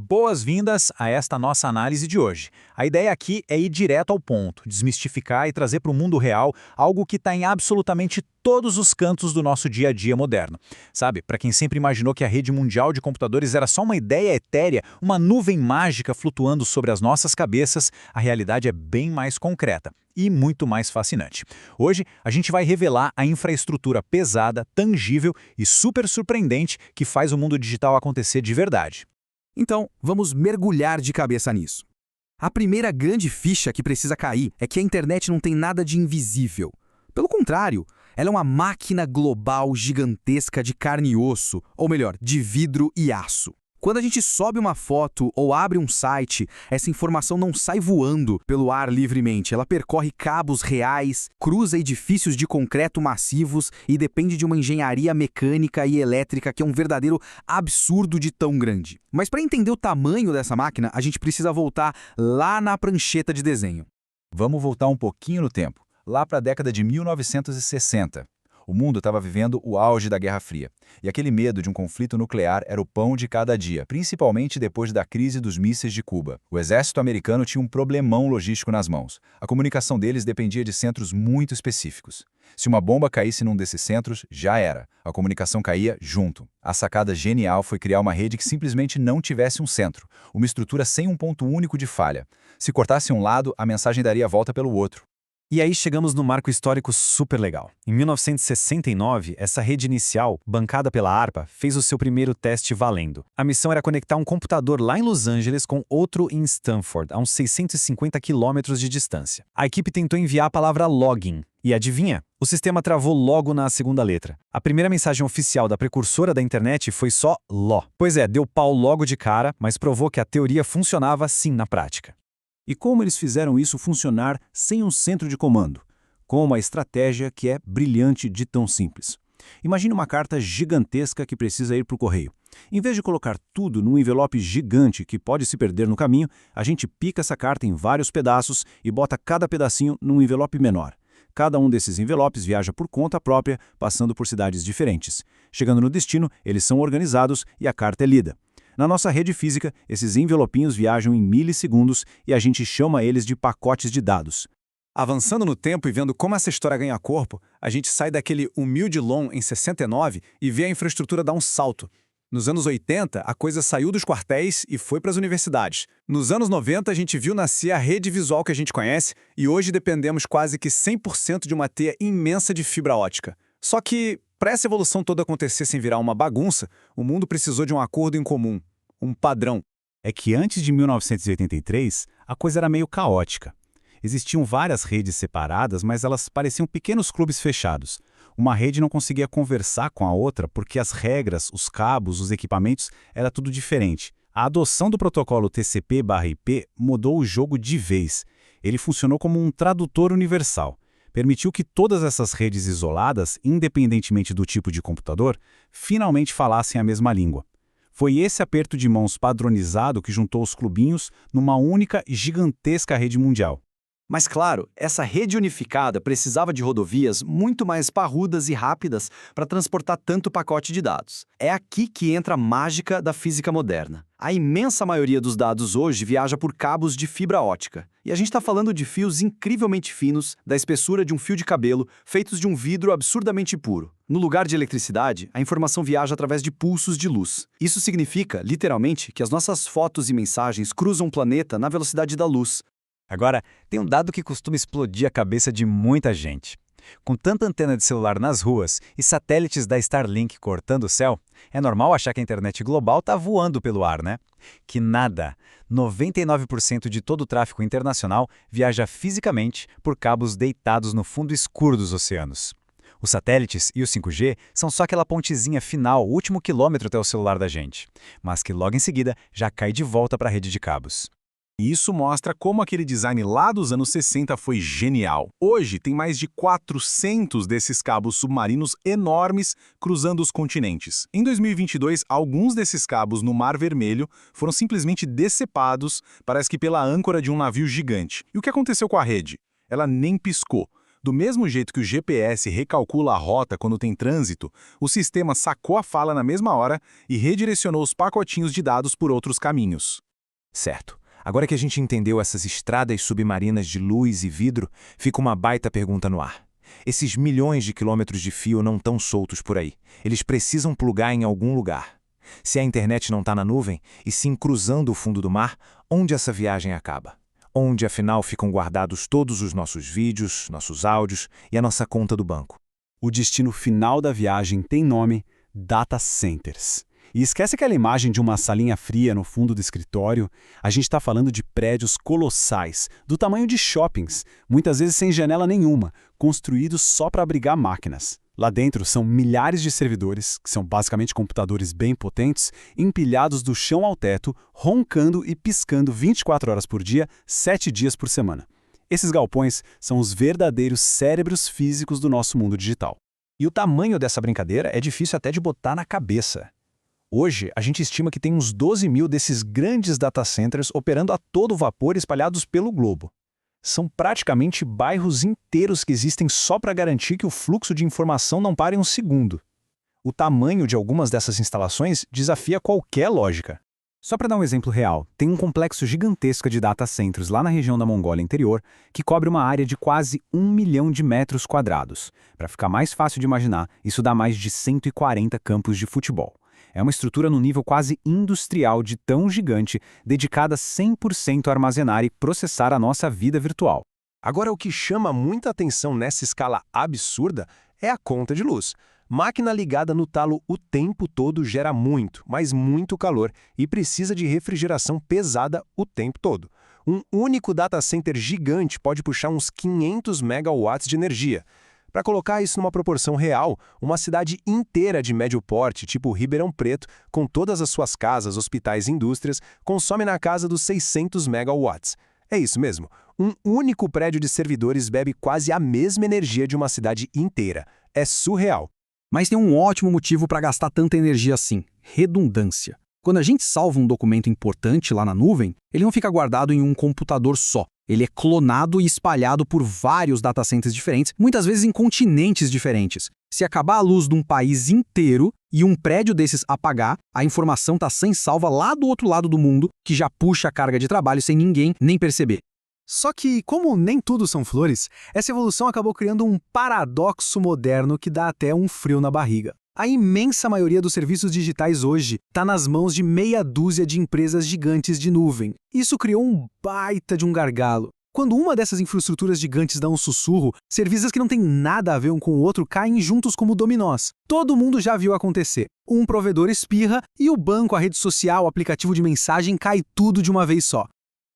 Boas-vindas a esta nossa análise de hoje. A ideia aqui é ir direto ao ponto, desmistificar e trazer para o mundo real algo que está em absolutamente todos os cantos do nosso dia a dia moderno. Sabe, para quem sempre imaginou que a rede mundial de computadores era só uma ideia etérea, uma nuvem mágica flutuando sobre as nossas cabeças, a realidade é bem mais concreta e muito mais fascinante. Hoje, a gente vai revelar a infraestrutura pesada, tangível e super surpreendente que faz o mundo digital acontecer de verdade. Então, vamos mergulhar de cabeça nisso. A primeira grande ficha que precisa cair é que a internet não tem nada de invisível. Pelo contrário, ela é uma máquina global gigantesca de carne e osso, ou melhor, de vidro e aço. Quando a gente sobe uma foto ou abre um site, essa informação não sai voando pelo ar livremente. Ela percorre cabos reais, cruza edifícios de concreto massivos e depende de uma engenharia mecânica e elétrica que é um verdadeiro absurdo de tão grande. Mas para entender o tamanho dessa máquina, a gente precisa voltar lá na prancheta de desenho. Vamos voltar um pouquinho no tempo, lá para a década de 1960. O mundo estava vivendo o auge da Guerra Fria, e aquele medo de um conflito nuclear era o pão de cada dia, principalmente depois da crise dos mísseis de Cuba. O exército americano tinha um problemão logístico nas mãos. A comunicação deles dependia de centros muito específicos. Se uma bomba caísse num desses centros, já era. A comunicação caía junto. A sacada genial foi criar uma rede que simplesmente não tivesse um centro, uma estrutura sem um ponto único de falha. Se cortasse um lado, a mensagem daria a volta pelo outro. E aí chegamos no marco histórico super legal. Em 1969, essa rede inicial, bancada pela ARPA, fez o seu primeiro teste valendo. A missão era conectar um computador lá em Los Angeles com outro em Stanford, a uns 650 quilômetros de distância. A equipe tentou enviar a palavra login. E adivinha? O sistema travou logo na segunda letra. A primeira mensagem oficial da precursora da internet foi só LO. Pois é, deu pau logo de cara, mas provou que a teoria funcionava sim na prática. E como eles fizeram isso funcionar sem um centro de comando? Com uma estratégia que é brilhante de tão simples. Imagine uma carta gigantesca que precisa ir para o correio. Em vez de colocar tudo num envelope gigante que pode se perder no caminho, a gente pica essa carta em vários pedaços e bota cada pedacinho num envelope menor. Cada um desses envelopes viaja por conta própria, passando por cidades diferentes. Chegando no destino, eles são organizados e a carta é lida. Na nossa rede física, esses envelopinhos viajam em milissegundos e a gente chama eles de pacotes de dados. Avançando no tempo e vendo como essa história ganha corpo, a gente sai daquele humilde LON em 69 e vê a infraestrutura dar um salto. Nos anos 80, a coisa saiu dos quartéis e foi para as universidades. Nos anos 90, a gente viu nascer a rede visual que a gente conhece e hoje dependemos quase que 100% de uma teia imensa de fibra ótica. Só que, para essa evolução toda acontecer sem virar uma bagunça, o mundo precisou de um acordo em comum. Um padrão. É que antes de 1983, a coisa era meio caótica. Existiam várias redes separadas, mas elas pareciam pequenos clubes fechados. Uma rede não conseguia conversar com a outra porque as regras, os cabos, os equipamentos, era tudo diferente. A adoção do protocolo TCP/IP mudou o jogo de vez. Ele funcionou como um tradutor universal. Permitiu que todas essas redes isoladas, independentemente do tipo de computador, finalmente falassem a mesma língua. Foi esse aperto de mãos padronizado que juntou os clubinhos numa única e gigantesca rede mundial. Mas claro, essa rede unificada precisava de rodovias muito mais parrudas e rápidas para transportar tanto pacote de dados. É aqui que entra a mágica da física moderna. A imensa maioria dos dados hoje viaja por cabos de fibra ótica. E a gente está falando de fios incrivelmente finos, da espessura de um fio de cabelo, feitos de um vidro absurdamente puro. No lugar de eletricidade, a informação viaja através de pulsos de luz. Isso significa, literalmente, que as nossas fotos e mensagens cruzam o planeta na velocidade da luz. Agora, tem um dado que costuma explodir a cabeça de muita gente. Com tanta antena de celular nas ruas e satélites da Starlink cortando o céu, é normal achar que a internet global está voando pelo ar, né? Que nada! 99% de todo o tráfego internacional viaja fisicamente por cabos deitados no fundo escuro dos oceanos. Os satélites e o 5G são só aquela pontezinha final, o último quilômetro até o celular da gente, mas que logo em seguida já cai de volta para a rede de cabos. E isso mostra como aquele design lá dos anos 60 foi genial. Hoje tem mais de 400 desses cabos submarinos enormes cruzando os continentes. Em 2022, alguns desses cabos no Mar Vermelho foram simplesmente decepados, parece que pela âncora de um navio gigante. E o que aconteceu com a rede? Ela nem piscou. Do mesmo jeito que o GPS recalcula a rota quando tem trânsito, o sistema sacou a fala na mesma hora e redirecionou os pacotinhos de dados por outros caminhos. Certo. Agora que a gente entendeu essas estradas submarinas de luz e vidro, fica uma baita pergunta no ar. Esses milhões de quilômetros de fio não estão soltos por aí. Eles precisam plugar em algum lugar. Se a internet não está na nuvem, e sim cruzando o fundo do mar, onde essa viagem acaba? Onde, afinal, ficam guardados todos os nossos vídeos, nossos áudios e a nossa conta do banco? O destino final da viagem tem nome: Data Centers. E esquece aquela imagem de uma salinha fria no fundo do escritório. A gente está falando de prédios colossais, do tamanho de shoppings, muitas vezes sem janela nenhuma, construídos só para abrigar máquinas. Lá dentro são milhares de servidores, que são basicamente computadores bem potentes, empilhados do chão ao teto, roncando e piscando 24 horas por dia, 7 dias por semana. Esses galpões são os verdadeiros cérebros físicos do nosso mundo digital. E o tamanho dessa brincadeira é difícil até de botar na cabeça. Hoje, a gente estima que tem uns 12 mil desses grandes data centers operando a todo vapor espalhados pelo globo. São praticamente bairros inteiros que existem só para garantir que o fluxo de informação não pare um segundo. O tamanho de algumas dessas instalações desafia qualquer lógica. Só para dar um exemplo real, tem um complexo gigantesco de data centers lá na região da Mongólia Interior que cobre uma área de quase 1 milhão de metros quadrados. Para ficar mais fácil de imaginar, isso dá mais de 140 campos de futebol. É uma estrutura no nível quase industrial de tão gigante, dedicada 100% a armazenar e processar a nossa vida virtual. Agora, o que chama muita atenção nessa escala absurda é a conta de luz. Máquina ligada no talo o tempo todo gera muito, mas muito calor e precisa de refrigeração pesada o tempo todo. Um único data center gigante pode puxar uns 500 megawatts de energia. Para colocar isso numa proporção real, uma cidade inteira de médio porte, tipo Ribeirão Preto, com todas as suas casas, hospitais e indústrias, consome na casa dos 600 megawatts. É isso mesmo. Um único prédio de servidores bebe quase a mesma energia de uma cidade inteira. É surreal. Mas tem um ótimo motivo para gastar tanta energia assim: redundância. Quando a gente salva um documento importante lá na nuvem, ele não fica guardado em um computador só. Ele é clonado e espalhado por vários datacenters diferentes, muitas vezes em continentes diferentes. Se acabar a luz de um país inteiro e um prédio desses apagar, a informação está sem salva lá do outro lado do mundo, que já puxa a carga de trabalho sem ninguém nem perceber. Só que, como nem tudo são flores, essa evolução acabou criando um paradoxo moderno que dá até um frio na barriga. A imensa maioria dos serviços digitais hoje está nas mãos de meia dúzia de empresas gigantes de nuvem. Isso criou um baita de um gargalo. Quando uma dessas infraestruturas gigantes dá um sussurro, serviços que não têm nada a ver um com o outro caem juntos como dominós. Todo mundo já viu acontecer. Um provedor espirra e o banco, a rede social, o aplicativo de mensagem cai tudo de uma vez só.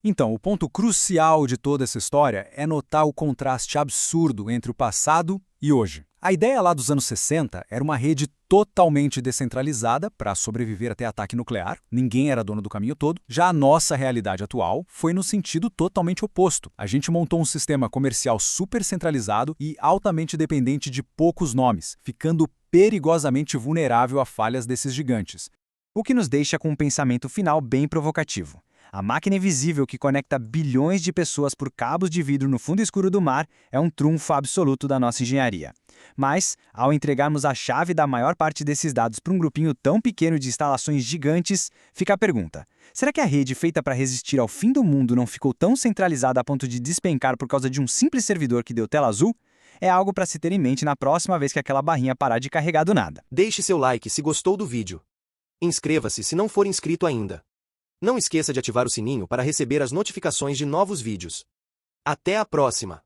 Então, o ponto crucial de toda essa história é notar o contraste absurdo entre o passado e hoje. A ideia lá dos anos 60 era uma rede totalmente descentralizada para sobreviver até ataque nuclear. Ninguém era dono do caminho todo. Já a nossa realidade atual foi no sentido totalmente oposto. A gente montou um sistema comercial super centralizado e altamente dependente de poucos nomes, ficando perigosamente vulnerável a falhas desses gigantes. O que nos deixa com um pensamento final bem provocativo. A máquina invisível que conecta bilhões de pessoas por cabos de vidro no fundo escuro do mar é um trunfo absoluto da nossa engenharia. Mas, ao entregarmos a chave da maior parte desses dados para um grupinho tão pequeno de instalações gigantes, fica a pergunta: será que a rede feita para resistir ao fim do mundo não ficou tão centralizada a ponto de despencar por causa de um simples servidor que deu tela azul? É algo para se ter em mente na próxima vez que aquela barrinha parar de carregar do nada. Deixe seu like se gostou do vídeo. Inscreva-se se não for inscrito ainda. Não esqueça de ativar o sininho para receber as notificações de novos vídeos. Até a próxima!